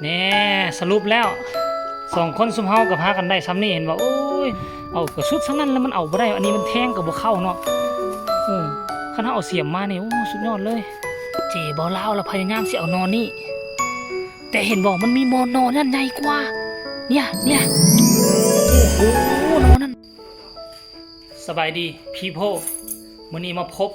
แน่สรุปแล้ว2 คนซุมเฮากับพากันได้ซ้ำนี่เห็นว่าโอ้ยเอากระสุดทั้งนั้นแล้วมันเอาบ่ได้อันนี้มันแทงกับบ่เข้าเนาะคันเฮาเอาเสียมมานี่โอ้สุดยอดเลยเจ๋บ่ลาวแล้วพยายามสิเอานอนนี่แต่เห็นบอกมันมีมอนอนนั่นใหญ่กว่าเนี่ยโอ้โหนอนนั่นสบายดีพี่โพมื้อนี้มาพบ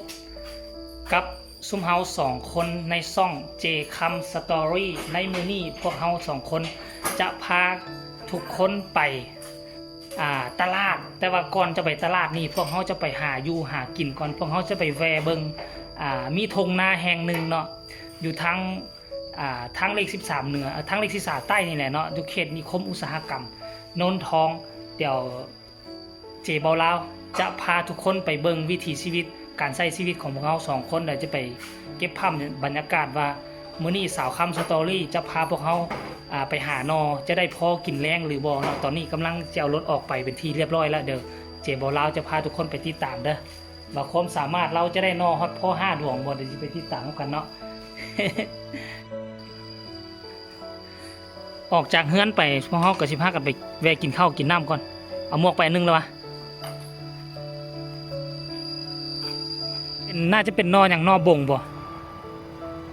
กับซุมเฮา2 คนในซ่องเจคัมสตอรี่ในมื้อนี้พวกเฮา2 คนจะพาทุกคนไปตลาดแต่ว่าก่อนจะไปตลาดนี่พวกเฮาจะไปหาอยู่หากินก่อนพวกเฮาจะไปแวะเบิ่งมีทงนาแห่งหนึ่งเนาะอยู่ทางเลข13เหนือทางเลข13ใต้นี่แหละเนาะอยู่เขตนิคมอุตสาหกรรมโนนทองเดี๋ยวเจเบาลาวจะพาทุกคนไปเบิ่งวิถีชีวิตการใช้ชีวิตของพวกเรา2 คนเดี๋ยวจะไปเก็บภาพบรรยากาศว่ามื้อนี้สาวคำสตอรี่จะพาพวกเราไปหานอจะได้พอกินแรงหรือบ่เนาะตอนนี้กำลังจะเอารถออกไปเป็นที่เรียบร้อยแล้วเดี๋ยวเจเบาลาวจะพาทุกคนไปติดตามเด้อว่าความสามารถเราจะได้นอฮอตพ่อ5 ดวงบ่เดี๋ยวจะไปติดตามกันเนาะ ออกจากเฮือนไปพวกเฮาก็สิพากันไปแวะกินข้าวกินน้ำก่อนเอาหมวกไปนึงแล้ววะน่าจะเป็นนออย่างนอบ่งบ่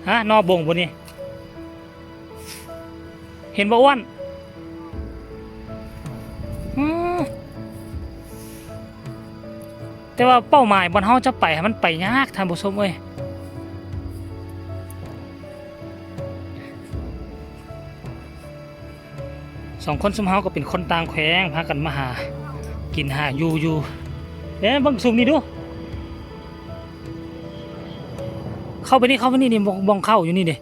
ฮะนอบ่งบ่นี่เห็นบ่อ้วนแต่ว่าเป้าหมายบนเฮาจะไปมันไปยากท่านผู้ชมเอ้ย2 คนซุมเฮาก็เป็นคนต่างแขวงพากันมาหากินหาอยู่เดี๋ยวเบิ่งซุมนี่ดูเข้าไปนี่นี่มองเข้าอยู่นี่ดิ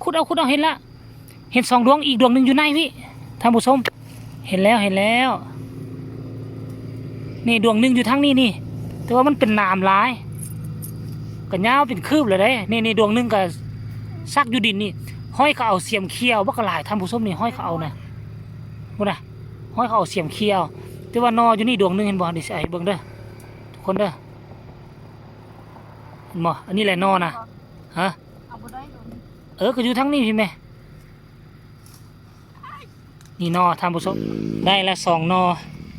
ขุดเอาเห็นละเห็น2 ดวงอีกดวงหนึ่งอยู่ในพี่ท่านผู้ชมเห็นแล้วนี่ดวงหนึ่งอยู่ทางนี้นี่แต่ว่ามันเป็นน้ำลายกันยาวเป็นคืบเลยได้นี่ดวงหนึ่งก็ซักอยู่ดินนี่ห้อยเขาเอาเสียมเคี่ยวบักหลายท่านผู้ชมนี่ห้อยเขาเอานะพูดนะห้อยเขาเอาเสียมเคี่ยวแต่ว่านออยู่นี่ดวงหนึ่งเห็นบ่ดิใส่เบิ่งเด้อทุกคนเด้อเห็นบ่อันนี้แหละนอนะฮะก็อยู่ทั้งนี้พี่แม่นี่นอท่านผู้ชมได้ละ2 นอ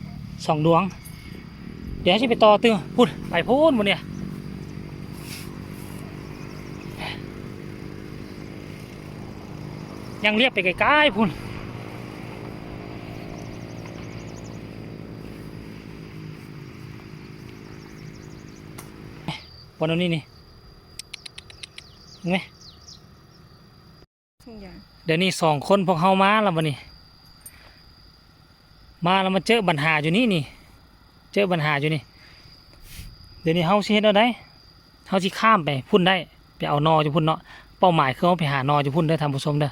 2 ดวงเดี๋ยวจะไปต่อตื้อพูดไปพูดหมดเนี่ยยังเรียกไปไกลๆพูดวันนี้นี่เห็นไหมเดี๋ยวนี้2 คนพวกเฮามาแล้ววันนี้มาแล้วมาเจอปัญหาอยู่นี่เจอปัญหาอยู่นี่เดี๋ยวนี้เฮาสิเฮ็ดเอาได้เฮาสิข้ามไปพุ่นได้ไปเอานออยู่พุ่นเนาะเป้าหมายคือเฮาไปหานออยู่พุ่นเด้อท่านผู้ชมเด้อ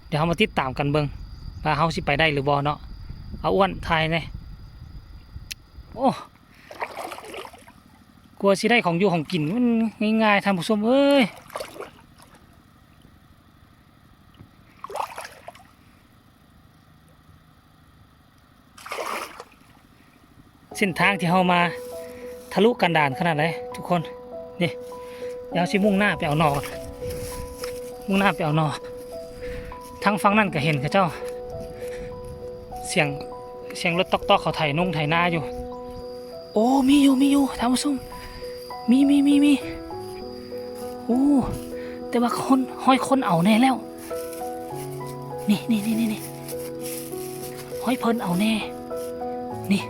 เดี๋ยวเฮามาติดตามกันเบิ่งว่าเฮาสิไปได้หรือบ่เนาะเอาอ้วนทายแน่โอ้กลัวสิได้ของอยู่ของกินมันง่ายๆท่านผู้ชมเอ้ยเส้นทางที่เฮามาทะลุกันดารขนาดไหนทุกคนนี่เดี๋ยวสิมุ่งหน้าไปเอานอทางฝั่งนั่นก็เห็นเขาเจ้าเสียงรถตอกเขาไถนาอยู่โอ้มีอยู่ท่านผู้ชมมีโอ้แต่ว่าห้อยคนเอาแน่แล้วนี่ห้อยเพิ่นเอาแน่นี่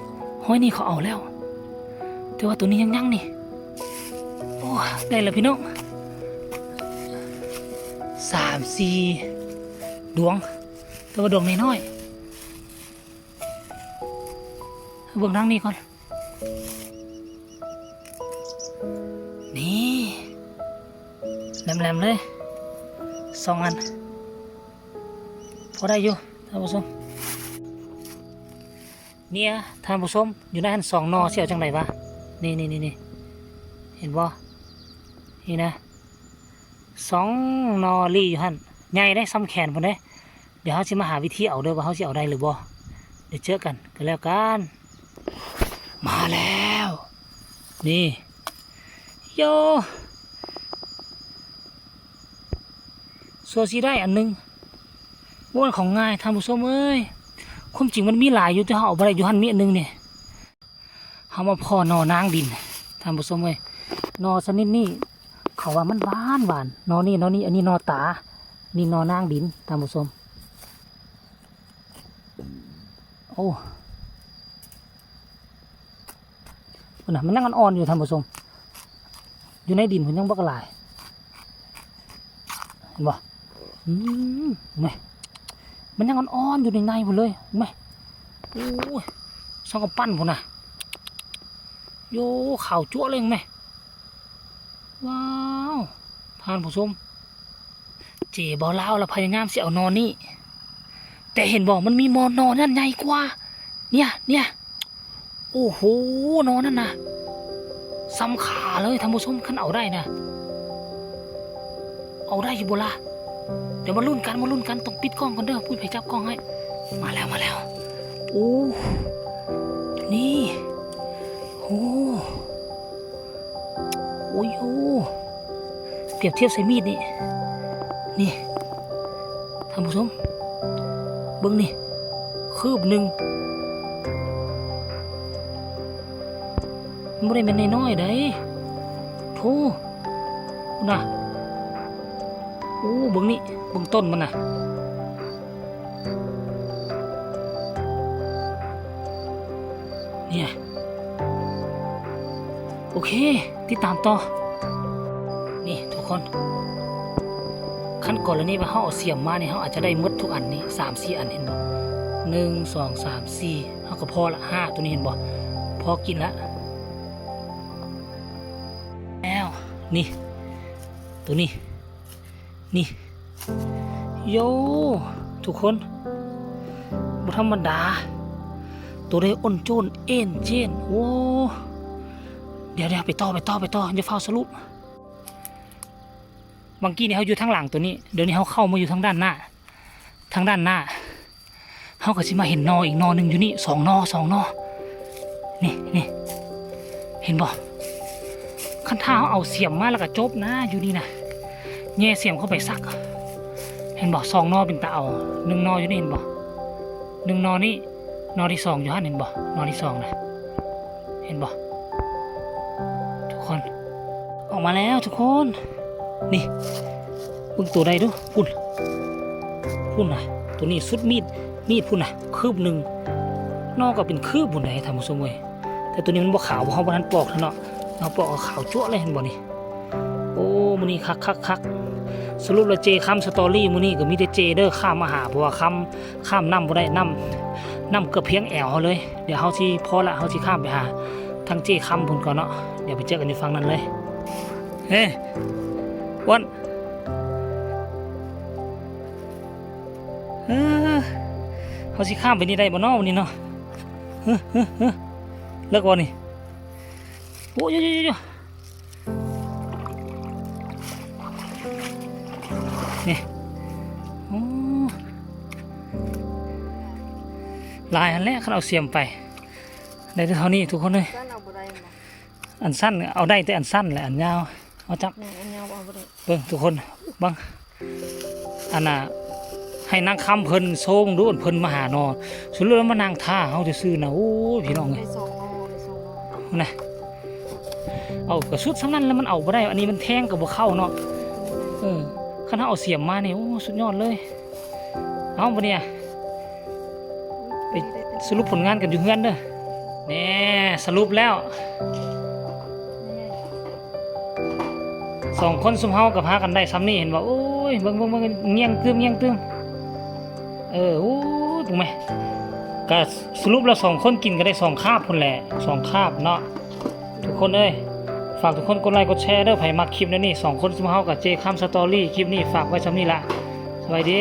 ห้อยนี่เขาเอาแล้วแต่ว่าตัวนี้ยังนี่โอ้ได้แล้วพี่น้อง3-4 ดวงแต่ว่าดวงน้อยเบิ่งทางนี้ก่อนนี่แหลมๆเลย2 อันพอได้อยู่ท่านผู้ชมเนี่ยท่านผู้ชมอยู่ในหัน2 นอเสี่ยวจังไรวะนี่เห็นบ่นี่นะ2 นอลี่อยู่หันใหญ่ได้ซ้ำแขนผมได้เดี๋ยวเขาจะมาหาวิธีเอาด้วยว่าเขาจะเอาได้หรือบ่เดี๋ยวเจอกันแล้วกันมาแล้วนี่ โยสัวสิได้อันหนึงบ่มันของง่ายท่านผู้ชมเอ้ยความจริงมันมีหลายอยู่แต่เฮาเอาบ่ได้อยู่หั่นมีอันหนึงนี่เฮามาพ่อนอนางดินท่านผู้ชมเอ้ยนอชนิดนี้เขาว่ามันหวานหวานนอนี่นอนี่อันนี้นอตานี่นอนางดินท่านผู้ชมโอ้น่ะมันยังอ่อนๆอยู่ท่านผู้ชมอยู่ในดินมันยังบักหลายเห็นบ่แม่มันยังอ่อนๆอยู่ในหมดเลยแม่โอ้ยช่างกับปั้นพุ่นน่ะโยข่าวจั่วเลยแม่ว้าวท่านผู้ชมเจ๋บ่ลาวละพยายามสิเอานอนนี่แต่เห็นบอกมันมีมอนอนนั่นใหญ่กว่าเนี่ยโอ้โหนอนนั่นนะซ้ำขาเลยท่านผู้ชมขันเอาได้นะเอาได้อยู่บ่ล่ะเดี๋ยวมาลุ้นกันต้องปิดกล้องก่อนเด้อพูดไปจับกล้องให้มาแล้วโอ้นี่โอ้โหเปรียบเทียบใส่มีดนี่ท่านผู้ชมเบิ่งนี่คืบหนึ่งมันไม่ได้เป็นน้อยๆได้โธ่น่ะโอ้เบิ่งนี่เบิ่งต้นมันน่ะเนี่ยโอเคติดตามต่อนี่ทุกคนขั้นก่อนแล้วนี่ว่าเขาเอาเสียมมาเนี่ยเขาอาจจะได้มดทุกอันนี่3-4 อันเห็นบ่1 2 3 4เขาก็พอละ5ตัวนี้เห็นบ่พอกินละแล้วนี่ตัวนี้นี่โยทุกคนบ่ธรรมดาตัวได้อ้นโจนเอ็นเจนโอ้เดี๋ยวไปต่ออย่าเฝ้าสรุปบางกี้นี่เขาอยู่ทางหลังตัวนี้เดี๋ยวนี้เขาเข้ามาอยู่ทางด้านหน้าเขาก็สิมาเห็นนออีกนอหนึ่งอยู่นี่2 นอนี่เห็นบ่ขั้นท้าเขาเอาเสียมมาแล้วก็จบนะอยู่นี่นะแง่เสียมเข้าไปซักเห็นบ่2 นอเป็นตาเอา1 นออยู่นี่เห็นบ่1 นอนี่นอที่2อยู่ฮะเห็นบ่นอที่2นะเห็นบ่ทุกคนออกมาแล้วทุกคนนี่เบิ่งตัวใดดูพุ่นนะตัวนี้สุดมีดพุ่นนะคืบหนึ่งนอกก็เป็นคืบพุ่นไหนทำมาสมวยแต่ตัวนี้มันบ่ขาวเพราะว่านั้นปอกเนาะเราปอกขาวจั่วเลยเห็นบ่นี่โอ้มื้อนี้คักสรุปแล้วเจข้ามสตอรี่มื้อนี้ก็มีแต่เจเด้อข้ามมาหาเพราะว่าข้ามน้ำบ่ได้น้ำเกือบเพียงแอวเลยเดี๋ยวเฮาสิพอละเฮาสิข้ามไปหาทางเจข้ามพุ่นก่อนเนาะเดี๋ยวไปเจอกันอยู่ฝั่งนั้นเลยเฮ้วันเขาสิข้ามไปนี่ได้บ่เนาะวันนี้เนาะเลิกวันนี้โอ้ยนี่ลายอันแรกเขาเอาเสียมไปได้เท่านี้ทุกคนเลยอันสั้นเอาได้แต่อันสั้นแหละอันยาวเอาจับเบิ่งทุกคนบังอันน่ะให้นางคำเพิ่นโซงดูเพิ่นมาหานอสุดแล้วมานางท่าเฮาจะซื้อนะโอ้ยพี่น้องเอ้ยนะเอากระสุดสำนั้นแล้วมันเอาบ่ได้อันนี้มันแทงกับบ่เข้าเนาะคันเอาเสียมมาเนี่ยโอ้สุดยอดเลยเอาบ่เนี่ยไปสรุปผลงานกันอยู่เฮือนเด้อแน่สรุปแล้ว2 คนซุมเฮากับพากันได้ซ้ำนี่เห็นว่าโอ้ยเบิ่งเงี้ยงตึมโอ้ถูกไหมก็สรุปแล้ว2 คนกินก็ได้2 คาบพุ่นแหละ2 คาบเนาะทุกคนเอ้ยฝากทุกคนกดไลค์กดแชร์เด้อไผมักคลิปนี้2 คนซุมเฮากับเจคัมสตอรี่คลิปนี้ฝากไว้ซ้ำนี่ละสวัสดี